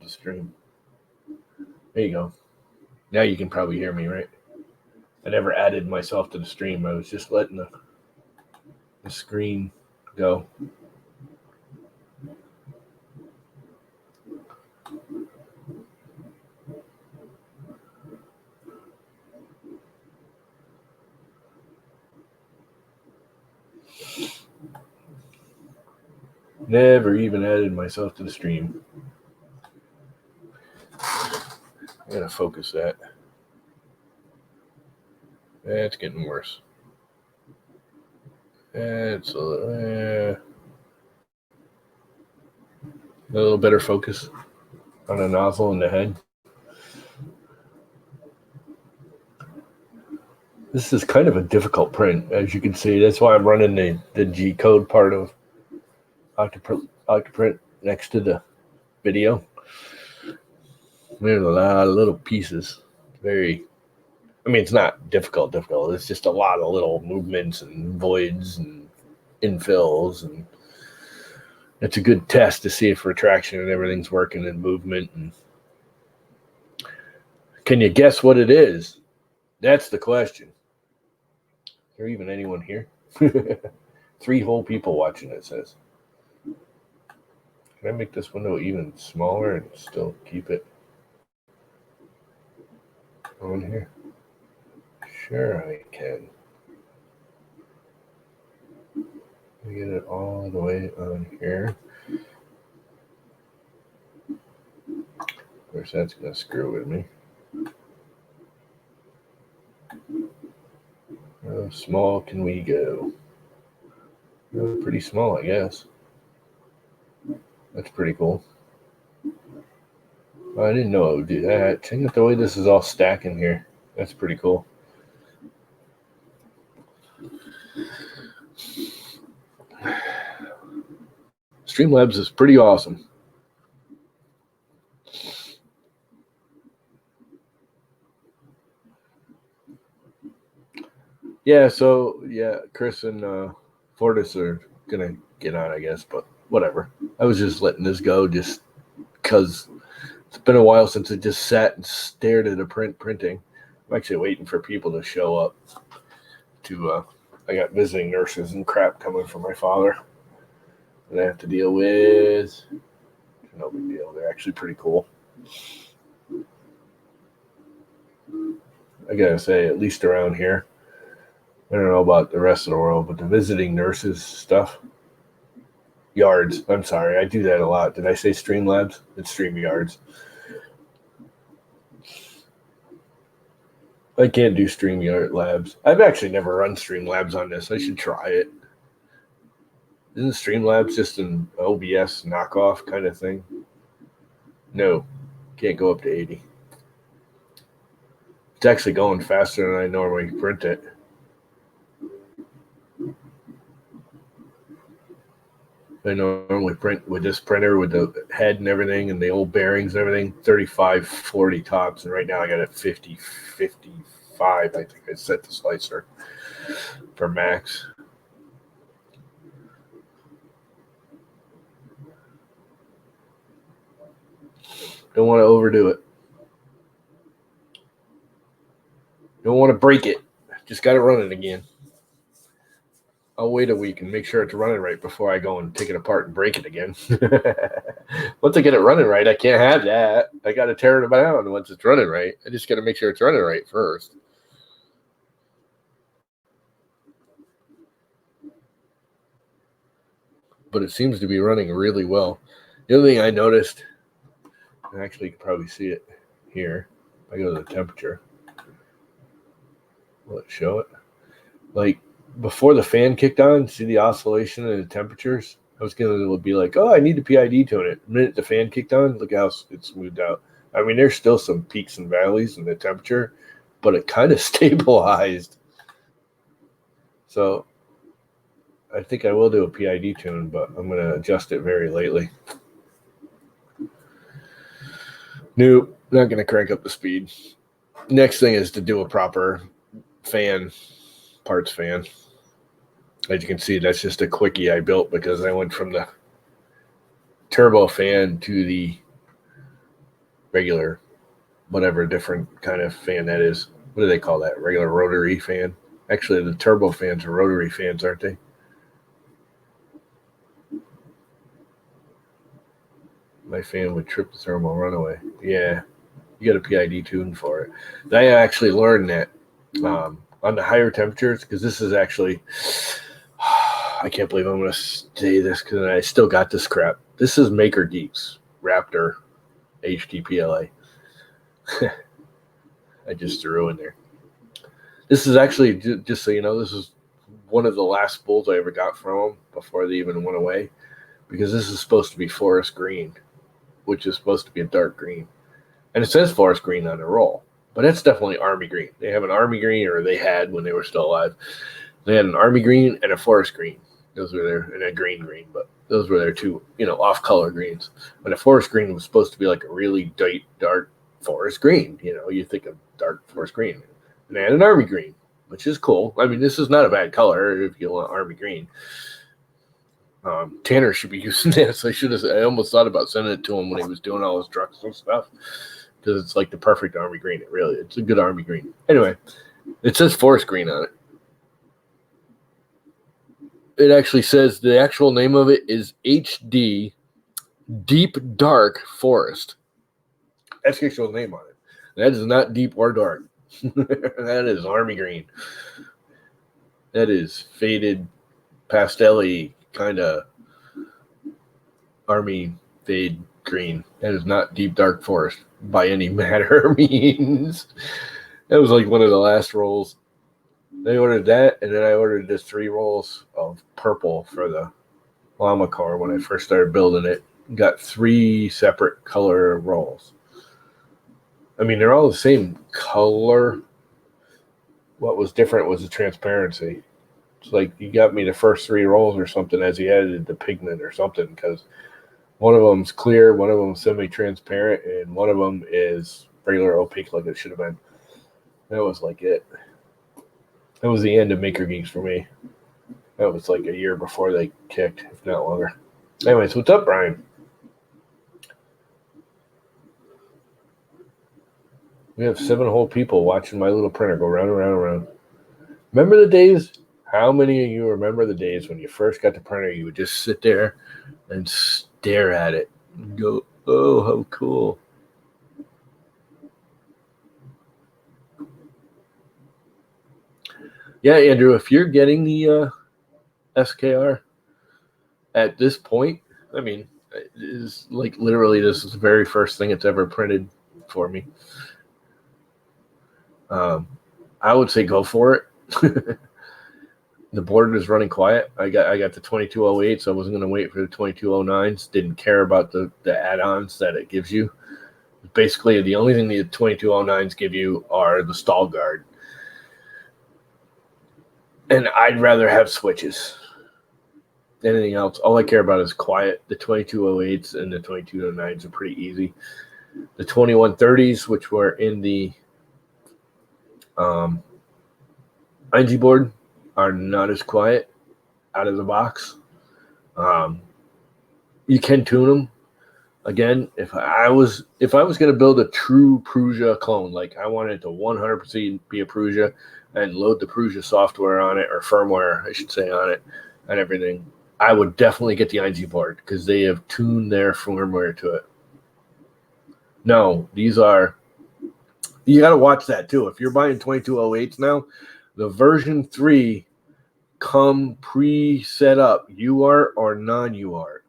the stream. There you go. Now you can probably hear me, right? I never added myself to the stream. I was just letting the screen go. Never even added myself to the stream. I gotta focus that. That's getting worse. It's a little better focus on the nozzle in the head. This is kind of a difficult print, as you can see. That's why I'm running the G-code part of Octoprint next to the video. There's a lot of little pieces. It's not difficult. It's just a lot of little movements and voids and infills, and it's a good test to see if retraction and everything's working and movement. And can you guess what it is? That's the question. Is there even anyone here? 3 whole people watching, it says. Can I make this window even smaller and still keep it on here? Sure I can. Get it all the way on here. Of course, that's going to screw with me. How small can we go? Pretty small, I guess. That's pretty cool. I didn't know it would do that. Check out the way this is all stacking here. That's pretty cool. Streamlabs is pretty awesome. Yeah, so Chris and Fortis are gonna get on, I guess, but whatever. I was just letting this go just because it's been a while since I just sat and stared at a printing. I'm actually waiting for people to show up. I got visiting nurses and crap coming from my father that I have to deal with. No big deal. They're actually pretty cool. I gotta say, at least around here, I don't know about the rest of the world, but the visiting nurses stuff, yards. I'm sorry, I do that a lot. Did I say Streamlabs? It's StreamYards. I can't do StreamYard I've actually never run Streamlabs on this. I should try it. Isn't Streamlabs just an OBS knockoff kind of thing? No, can't go up to 80. It's actually going faster than I normally print it. I normally print with this printer with the head and everything and the old bearings and everything, 35, 40 tops. And right now I got it 50, 55. I think I set the slicer for max. Don't want to overdo it. Don't want to break it. Just got to run it again. I'll wait a week and make sure it's running right before I go and take it apart and break it again. Once I get it running right, I can't have that. I got to tear it down once it's running right. I just got to make sure it's running right first. But it seems to be running really well. The other thing I noticed, and actually you can probably see it here. I go to the temperature. Will it show it? Like, before the fan kicked on, see the oscillation and the temperatures? I was going to be like, oh, I need to PID tune it. The minute the fan kicked on, look how it smoothed out. I mean, there's still some peaks and valleys in the temperature, but it kind of stabilized. So I think I will do a PID tune, but I'm going to adjust it very lightly. Nope, not going to crank up the speed. Next thing is to do a proper fan, parts fan. As you can see, that's just a quickie I built because I went from the turbo fan to the regular, whatever different kind of fan that is. What do they call that? Regular rotary fan? Actually, the turbo fans are rotary fans, aren't they? My fan would trip the thermal runaway. Yeah, you got a PID tune for it. I actually learned that on the higher temperatures, because this is actually, I can't believe I'm going to say this because I still got this crap. This is Maker Geeks Raptor HTPLA. I just threw in there. This is actually, just so you know, this is one of the last spools I ever got from them before they even went away, because this is supposed to be forest green, which is supposed to be a dark green. And it says forest green on the roll, but it's definitely army green. They have an army green, or they had when they were still alive. They had an army green and a forest green. Those were their, and a green, but those were their two, off-color greens. And a forest green was supposed to be like a really dark forest green. You think of dark forest green. And they had an army green, which is cool. I mean, this is not a bad color if you want army green. Tanner should be using this. I almost thought about sending it to him when he was doing all his trucks and stuff, because it's like the perfect army green. It's a good army green. Anyway, it says forest green on it. It actually says the actual name of it is HD Deep Dark Forest. That's the actual name on it. That is not deep or dark. That is army green. That is faded, pastel-y kind of army fade green. That is not deep dark forest by any matter or means. That was like one of the last rolls. They ordered that, and then I ordered just 3 rolls of purple for the llama car when I first started building it. Got 3 separate color rolls. I mean, they're all the same color. What was different was the transparency. It's like you got me the first 3 rolls or something as he added the pigment or something, because one of them's clear, one of them's semi-transparent, and one of them is regular opaque like it should have been. That was like it. That was the end of Maker Geeks for me. That was like a year before they kicked, if not longer. Anyways, what's up, Brian? We have 7 whole people watching my little printer go round and round and round. Remember the days? How many of you remember the days when you first got the printer, you would just sit there and stare at it and go, oh, how cool. Yeah, Andrew, if you're getting the SKR at this point, I mean, it is like literally this is the very first thing it's ever printed for me. I would say go for it. The board is running quiet. I got the 2208, so I wasn't going to wait for the 2209s. Didn't care about the add-ons that it gives you. Basically, the only thing the 2209s give you are the stall guard. And I'd rather have switches. Anything else, all I care about is quiet. The 2208s and the 2209s are pretty easy. The 2130s, which were in the IG board, are not as quiet out of the box. You can tune them. Again, if I was going to build a true Prusa clone, like I wanted it to 100% be a Prusa and load the Prusa software on it, or firmware, I should say, on it and everything, I would definitely get the IG board because they have tuned their firmware to it. No, these are, you got to watch that too. If you're buying 2208s now, the version 3 come pre-set up UART or non-UART,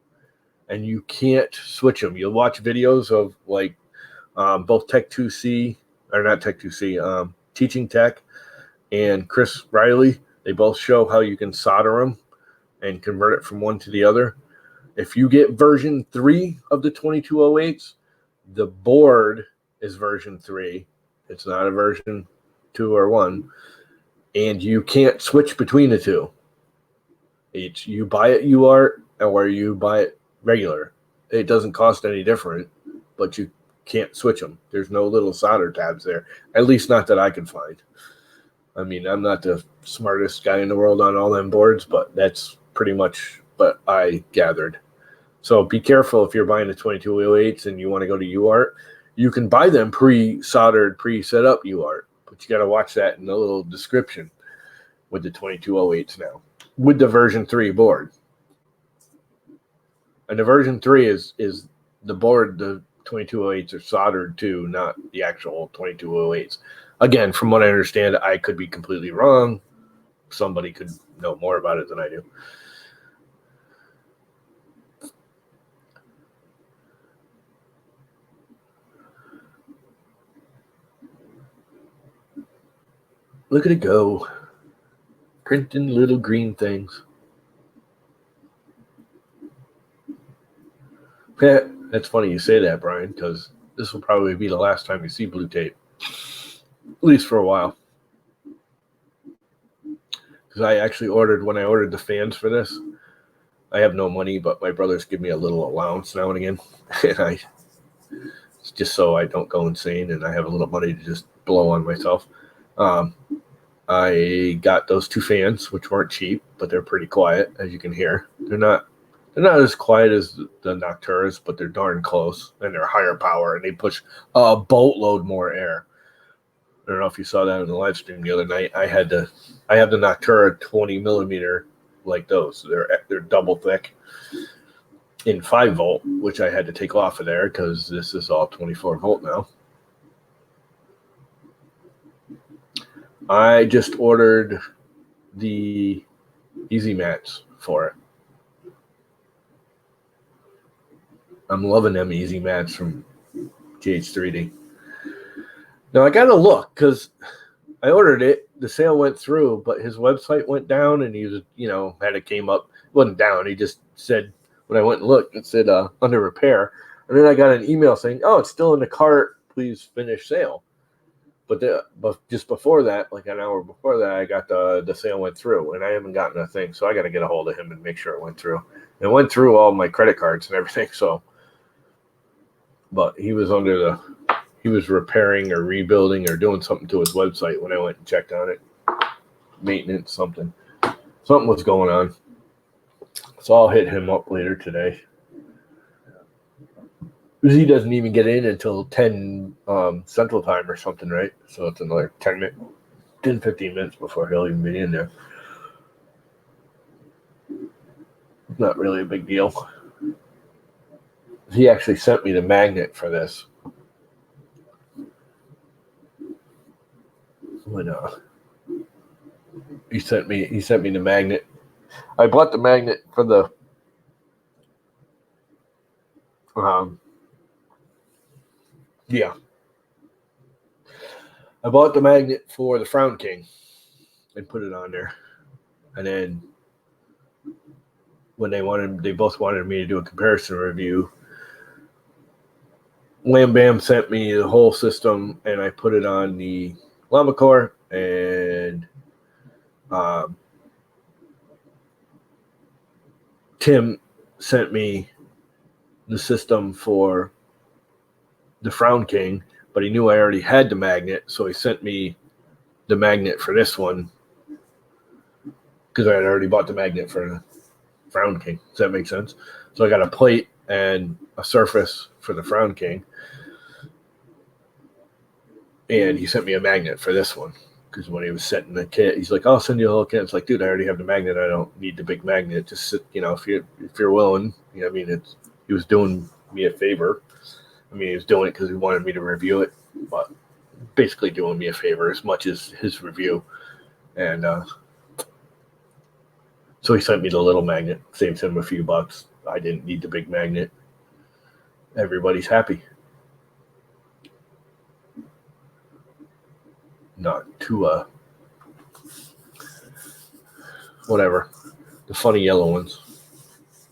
and you can't switch them. You'll watch videos of like both Tech2C, or not Tech2C, Teaching Tech and Chris Riley. They both show how you can solder them and convert it from one to the other. If you get version 3 of the 2208s, the board is version 3. It's not a version 2 or 1. And you can't switch between the two. You buy it UART or you buy it regular. It doesn't cost any different, but you can't switch them. There's no little solder tabs there, at least not that I can find. I mean, I'm not the smartest guy in the world on all them boards, but that's pretty much what I gathered. So be careful if you're buying the 2208s and you want to go to UART. You can buy them pre-soldered, pre-set up UART, but you got to watch that in the little description with the 2208s now, with the version 3 board. And the version 3 is the board the 2208s are soldered to, not the actual 2208s. Again, from what I understand, I could be completely wrong. Somebody could know more about it than I do. Look at it go. Printing little green things. Yeah, that's funny you say that, Brian, because this will probably be the last time you see blue tape. At least for a while. Because I actually when I ordered the fans for this, I have no money, but my brothers give me a little allowance now and again. And it's just so I don't go insane and I have a little money to just blow on myself. I got those 2 fans, which weren't cheap, but they're pretty quiet, as you can hear. They're not as quiet as the Nocturas, but they're darn close, and they're higher power, and they push a boatload more air. I don't know if you saw that in the live stream the other night. I have the Noctura 20 millimeter like those. They're double thick in 5 volt, which I had to take off of there because this is all 24 volt now. I just ordered the Easy Mats for it. I'm loving them Easy Mats from GH3D. Now I got to look because I ordered it. The sale went through, but his website went down, and he was, had it came up. It wasn't down. He just said, when I went and looked, it said under repair. And then I got an email saying, "Oh, it's still in the cart. Please finish sale." But just before that, like an hour before that, I got the sale went through, and I haven't gotten a thing. So I got to get a hold of him and make sure it went through. It went through all my credit cards and everything. So, but he was he was repairing or rebuilding or doing something to his website when I went and checked on it. Maintenance, something was going on. So I'll hit him up later today. He doesn't even get in until 10 Central Time or something, right? So it's another 10, 15 minutes before he'll even be in there. Not really a big deal. He actually sent me the magnet for this. When he sent me the magnet. I bought the magnet for the I bought the magnet for the Frown King and put it on there. And then when they both wanted me to do a comparison review, Lam Bam sent me the whole system, and I put it on the Llama Core, and Tim sent me the system for the Frown King, but he knew I already had the magnet, so he sent me the magnet for this one because I had already bought the magnet for the Frown King. Does that make sense? So I got a plate and a surface for the Frown King, and he sent me a magnet for this one because when he was setting the kit, he's like, "I'll send you a little kit." It's like, dude, I already have the magnet. I don't need the big magnet. Just sit, if you're willing. He was doing me a favor. He was doing it because he wanted me to review it, but basically doing me a favor as much as his review. And so he sent me the little magnet, saved him a few bucks. I didn't need the big magnet. Everybody's happy. Not too, whatever. The funny yellow ones.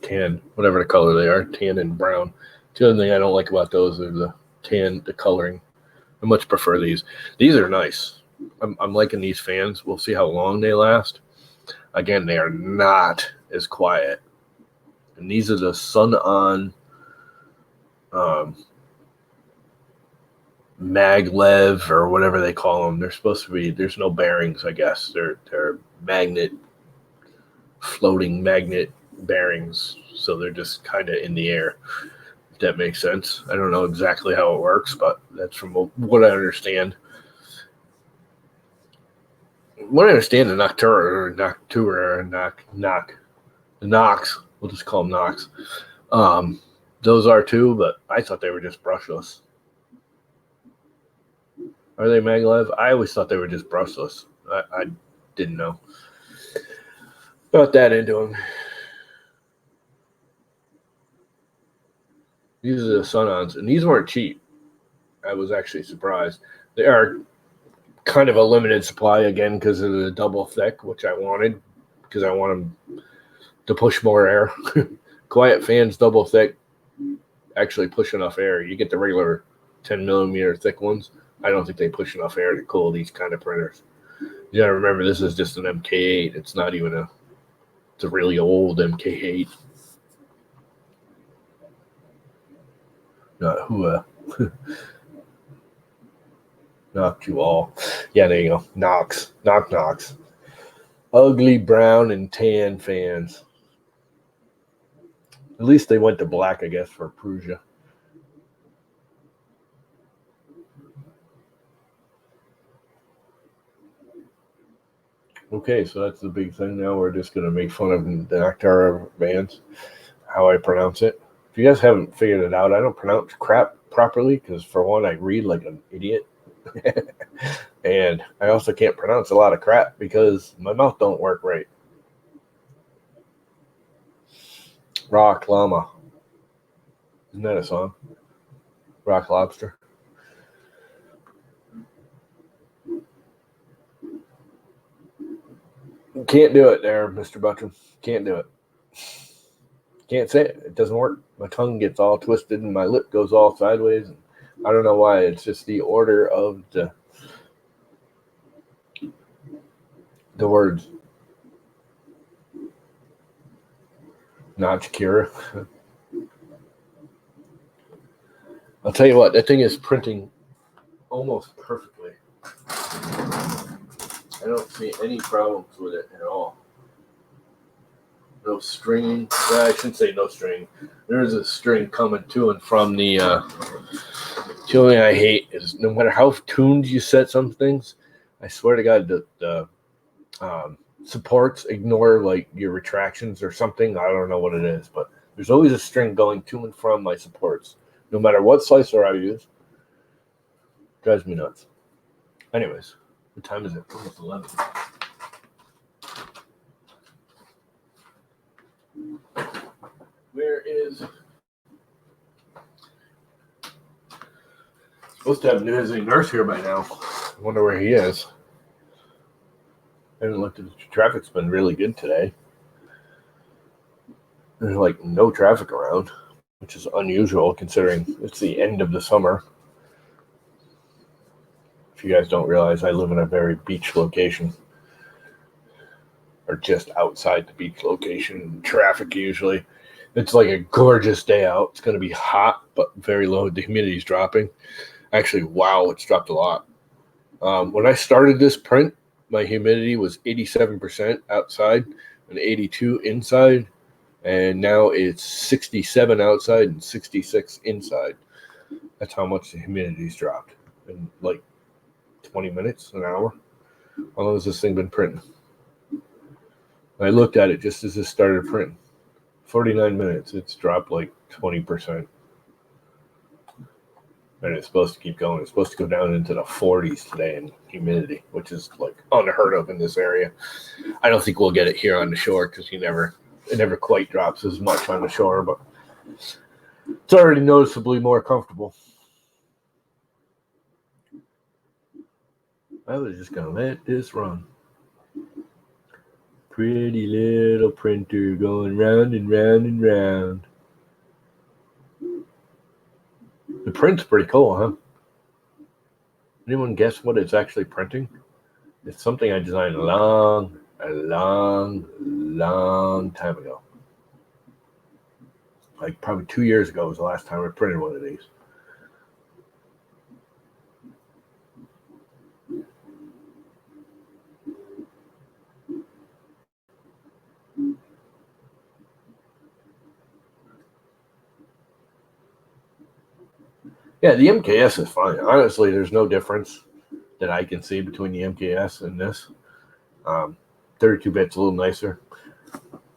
Tan, whatever the color they are, tan and brown. The other thing I don't like about those are the tan, the coloring. I much prefer these. These are nice. I'm liking these fans. We'll see how long they last. Again, they are not as quiet. And these are the Sun-On maglev or whatever they call them. They're supposed to be, there's no bearings, I guess. They're floating magnet bearings. So they're just kind of in the air. that makes sense. I don't know exactly how it works, but that's from what I understand. What I understand, the the Nox, we'll just call them Nox. Those are too, but I thought they were just brushless. Are they maglev? I always thought they were just brushless. I didn't know. Not that into them. These are the Sun-Ons, and these weren't cheap. I was actually surprised. They are kind of a limited supply again because of the double thick, which I wanted because I want them to push more air. Quiet fans, double thick, actually push enough air. You get the regular 10 millimeter thick ones. I don't think they push enough air to cool these kind of printers. You gotta remember, this is just an MK8. It's not even it's a really old MK8. Not who knocked you all. Yeah, there you go. Knox. Ugly brown and tan fans. At least they went to black, I guess, for Prusa. Okay, so that's the big thing now. We're just going to make fun of the Noctara bands, how I pronounce it. If you guys haven't figured it out, I don't pronounce crap properly because, for one, I read like an idiot. And I also can't pronounce a lot of crap because my mouth don't work right. Rock Llama. Isn't that a song? Rock Lobster. Can't do it there, Mr. Buttram. Can't do it. Can't say it. It doesn't work. My tongue gets all twisted and my lip goes all sideways. And I don't know why. It's just the order of the words. Not Shakira. I'll tell you what, that thing is printing almost perfectly. I don't see any problems with it at all. No stringing. Well, I shouldn't say no string. There is a string coming to and from the. The only thing I hate is no matter how tuned you set some things, I swear to God, the supports ignore like your retractions or something. I don't know what it is, but there's always a string going to and from my supports, no matter what slicer I use. Drives me nuts. Anyways, what time is it? Almost 11. Where is supposed to have a visiting nurse here by now? I wonder where he is. I haven't looked at the traffic's been really good today. There's like no traffic around, which is unusual considering it's the end of the summer. If you guys don't realize, I live in a very beach location, or just outside the beach location. Traffic usually. It's like a gorgeous day out. It's going to be hot, but very low. The humidity's dropping. Actually, wow, it's dropped a lot. When I started this print, my humidity was 87% outside and 82 inside. And now it's 67 outside and 66 inside. That's how much the humidity's dropped in like 20 minutes, an hour. How long has this thing been printing? I looked at it just as this started printing. 49 minutes. It's dropped like 20%. And it's supposed to keep going. It's supposed to go down into the 40s today in humidity, which is like unheard of in this area. I don't think we'll get it here on the shore because it never quite drops as much on the shore, but it's already noticeably more comfortable. I was just going to let this run. Pretty little printer going round and round and round. The print's pretty cool, huh? Anyone guess what it's actually printing? It's something I designed a long time ago. Like probably 2 years ago was the last time I printed one of these. Yeah, the MKS is fine. Honestly, there's no difference that I can see between the MKS and this. 32-bit's a little nicer.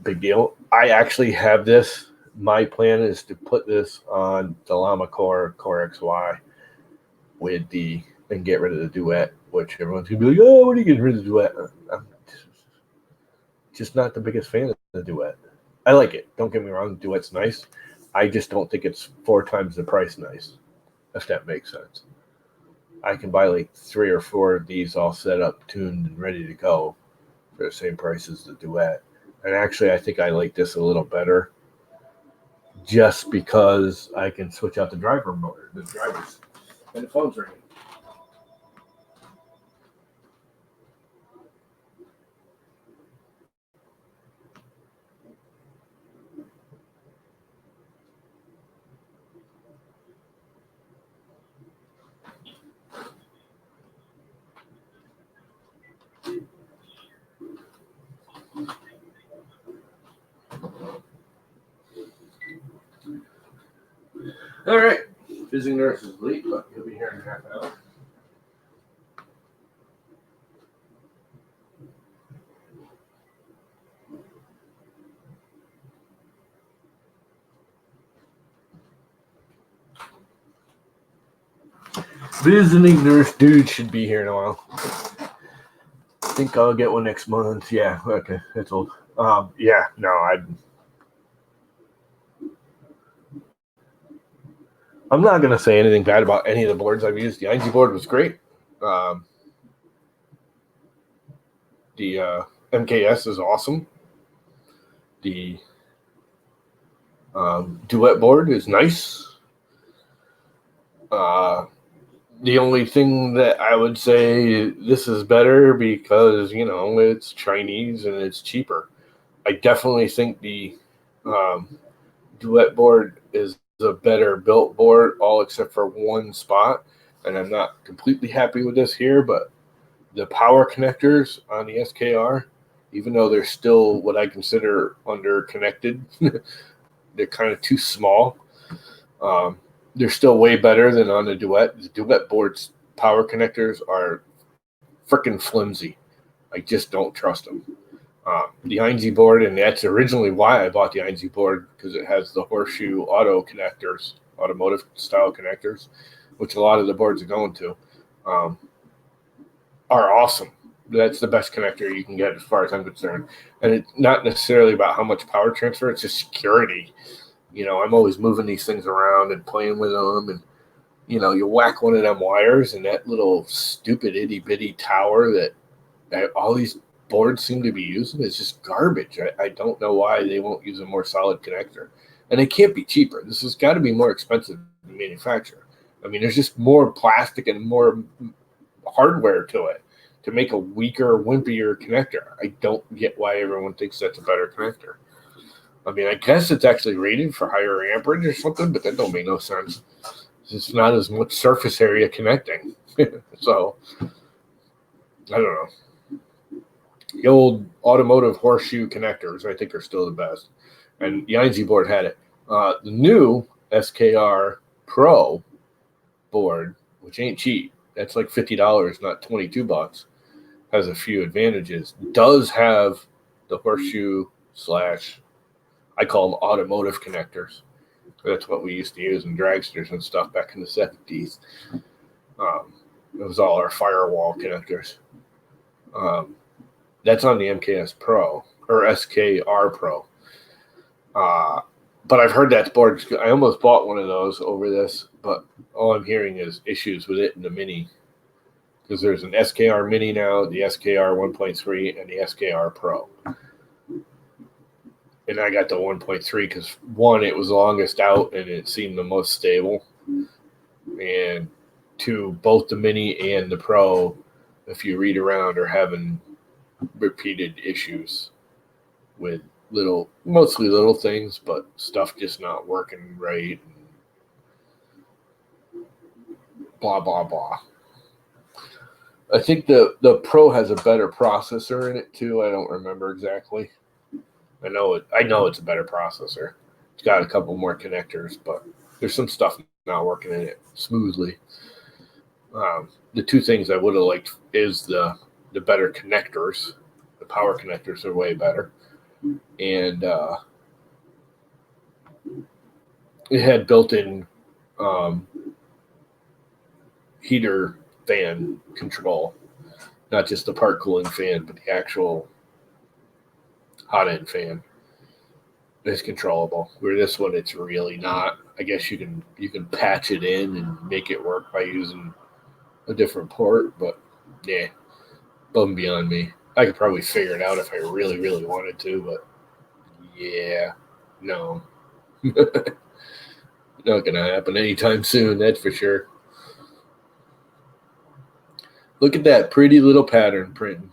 Big deal. I actually have this. My plan is to put this on the Llama Core XY with and get rid of the Duet, which everyone's gonna be like, oh, what are you getting rid of the Duet? I'm just not the biggest fan of the Duet. I like it. Don't get me wrong, the Duet's nice. I just don't think it's 4 times the price nice, if that makes sense. I can buy like 3 or 4 of these all set up, tuned, and ready to go for the same price as the Duet. And actually, I think I like this a little better just because I can switch out the drivers, and the phone's ringing. All right. Visiting nurse is late, but he'll be here in a half hour. Visiting nurse dude should be here in a while. I think I'll get one next month. Yeah, okay, that's old. Yeah, no, I'm not gonna say anything bad about any of the boards I've used. The ING board was great. The MKS is awesome. The Duet board is nice. The only thing that I would say this is better because, it's Chinese and it's cheaper. I definitely think the Duet board is a better built board, all except for one spot. And I'm not completely happy with this here, but the power connectors on the SKR, even though they're still what I consider under connected, they're kind of too small. They're still way better than on the Duet. The Duet board's power connectors are freaking flimsy. I just don't trust them. The ING board, and that's originally why I bought the ING board, because it has the horseshoe auto connectors, automotive style connectors, which a lot of the boards are going to, are awesome. That's the best connector you can get as far as I'm concerned. And it's not necessarily about how much power transfer, it's just security. I'm always moving these things around and playing with them. And, you whack one of them wires and that little stupid itty bitty tower that all these boards seem to be using is just garbage. I don't know why they won't use a more solid connector. And it can't be cheaper. This has got to be more expensive to manufacture. I mean, there's just more plastic and more hardware to it to make a weaker, wimpier connector. I don't get why everyone thinks that's a better connector. I mean, I guess it's actually rated for higher amperage or something, but that don't make no sense. It's not as much surface area connecting. So, I don't know. The old automotive horseshoe connectors, I think, are still the best. And the ING board had it. The new SKR Pro board, which ain't cheap, that's like $50, not $22, has a few advantages. Does have the horseshoe / I call them automotive connectors. That's what we used to use in dragsters and stuff back in the 70s. It was all our firewall connectors. That's on the MKS Pro or SKR Pro. But I've heard that board. I almost bought one of those over this, but all I'm hearing is issues with it in the Mini. Because there's an SKR Mini now, the SKR 1.3, and the SKR Pro. And I got the 1.3 because, one, it was the longest out and it seemed the most stable. And two, both the Mini and the Pro, if you read around, are having repeated issues with mostly little things, but stuff just not working right. And blah, blah, blah. I think the Pro has a better processor in it too. I don't remember exactly. I know it's a better processor. It's got a couple more connectors, but there's some stuff not working in it smoothly. The two things I would have liked is the better connectors. The power connectors are way better. And it had built-in heater fan control, not just the part cooling fan, but the actual hot end fan is controllable. Where this one, it's really not. I guess you can patch it in and make it work by using a different port, but yeah, above and beyond me. I could probably figure it out if I really, really wanted to, but yeah, no. Not gonna happen anytime soon, that's for sure. Look at that pretty little pattern printing.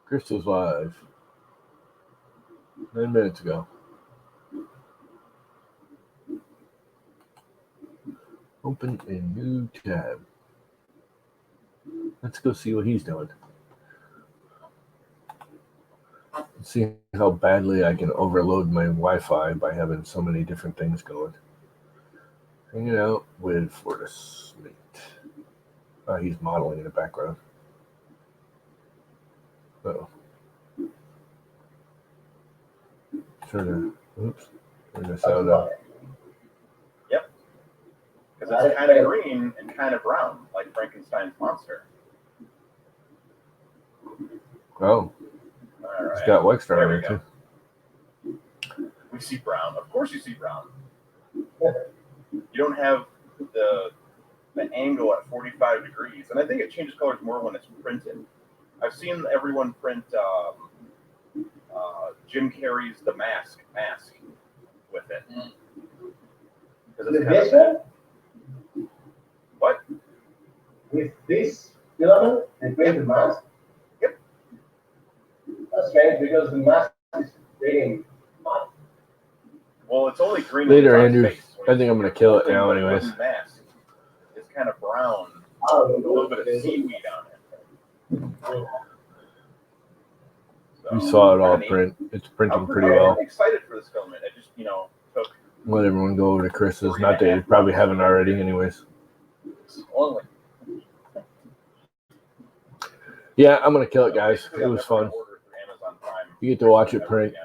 Crystal's live 9 minutes ago. Open a new tab. Let's go see what he's doing. Let's see how badly I can overload my Wi-Fi by having so many different things going. Hanging out with Fortis Mate. Oh, he's modeling in the background. Uh-oh. Turn the sound up. Yep. Because it's kind of green and kind of brown, like Frankenstein's monster. Oh. All right. It's got Wexter on There it, too. We see brown. Of course you see brown. You don't have the angle at 45 degrees. And I think it changes colors more when it's printed. I've seen everyone print Jim Carrey's The Mask with it. Because it's this one? What? With this filament, they paint the mask? Yep. That's strange because the mask is reading hot. Well, it's only green. Later, Andrew. I think I'm going to kill it now anyways. Mask. It's kind of brown. Oh, with a little bit of seaweed on it. So, we saw it all print. It's printing pretty well. I'm excited for this filament. I just, took. Let everyone go over to Chris's. Not that you probably haven't already, anyways. Only. Yeah, I'm gonna kill it, guys. It was fun. You get to watch it print.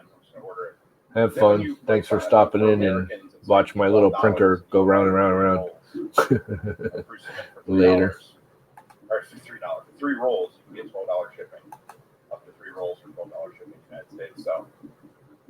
Have fun. Thanks for stopping in and watch my little printer go round and round and round. Later. Or $3. 3 rolls, you can get $12 shipping. Up to 3 rolls for $12 shipping in the United States. So